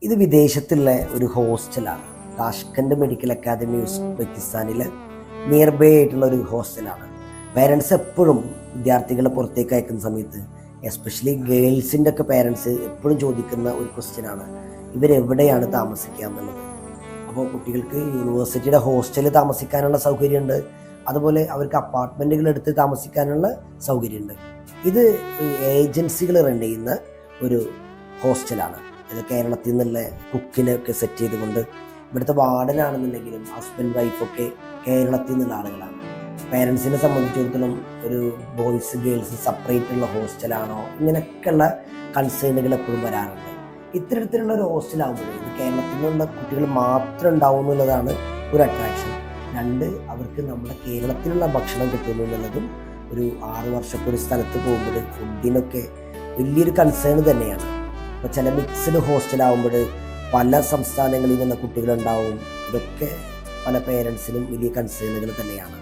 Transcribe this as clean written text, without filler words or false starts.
ഇത് വിദേശത്തുള്ള ഒരു ഹോസ്റ്റലാണ്. താഷ്കൻഡ് മെഡിക്കൽ അക്കാദമി ഉസ്ബെക്കിസ്ഥാനിൽ നിയർ ബൈ ആയിട്ടുള്ള ഒരു ഹോസ്റ്റലാണ്. പേരൻസ് എപ്പോഴും വിദ്യാർത്ഥികളെ പുറത്തേക്ക് അയക്കുന്ന സമയത്ത്, എസ്പെഷ്യലി ഗേൾസിൻ്റെ ഒക്കെ പേരൻസ് എപ്പോഴും ചോദിക്കുന്ന ഒരു ക്വസ്റ്റ്യനാണ്, ഇവരെവിടെയാണ് താമസിക്കുക എന്നുള്ളത്. അപ്പോൾ കുട്ടികൾക്ക് യൂണിവേഴ്സിറ്റിയുടെ ഹോസ്റ്റലിൽ താമസിക്കാനുള്ള സൗകര്യമുണ്ട്, അതുപോലെ അവർക്ക് അപ്പാർട്ട്മെൻറ്റുകൾ എടുത്ത് താമസിക്കാനുള്ള സൗകര്യമുണ്ട്. ഇത് ഏജൻസികൾ റൺ ചെയ്യുന്ന ഒരു ഹോസ്റ്റലാണ്. ഇത് കേരളത്തിൽ നിന്നുള്ള കുക്കിനൊക്കെ സെറ്റ് ചെയ്തുകൊണ്ട്, ഇവിടുത്തെ വാർഡനാണെന്നുണ്ടെങ്കിലും ഹസ്ബൻഡ് വൈഫൊക്കെ കേരളത്തിൽ നിന്നുള്ള ആളുകളാണ്. പേരൻസിനെ സംബന്ധിച്ചിടത്തോളം ഒരു ബോയ്സ് ഗേൾസ് സെപ്പറേറ്റ് ഉള്ള ഹോസ്റ്റലാണോ, ഇങ്ങനെയൊക്കെയുള്ള കൺസേണുകൾ എപ്പോഴും വരാറുണ്ട്. ഇത്തരത്തിലുള്ള ഒരു ഹോസ്റ്റലാകുമ്പോൾ ഇത് കേരളത്തിൽ നിന്നുള്ള കുട്ടികൾ മാത്രം ഉണ്ടാവും എന്നുള്ളതാണ് ഒരു അട്രാക്ഷൻ. രണ്ട്, അവർക്ക് നമ്മുടെ കേരളത്തിലുള്ള ഭക്ഷണം കിട്ടുന്നു എന്നുള്ളതും ഒരു 6 വർഷമൊക്കെ ഒരു സ്ഥലത്ത് പോകുമ്പോൾ ഫുഡിനൊക്കെ വലിയൊരു കൺസേൺ തന്നെയാണ്. അപ്പോൾ ചില മിക്സ്ഡ് ഹോസ്റ്റലാകുമ്പോൾ പല സംസ്ഥാനങ്ങളിൽ നിന്നുള്ള കുട്ടികളുണ്ടാവും. ഇതൊക്കെ പല പേരൻസിനും വലിയ കൺസേണുകൾ തന്നെയാണ്.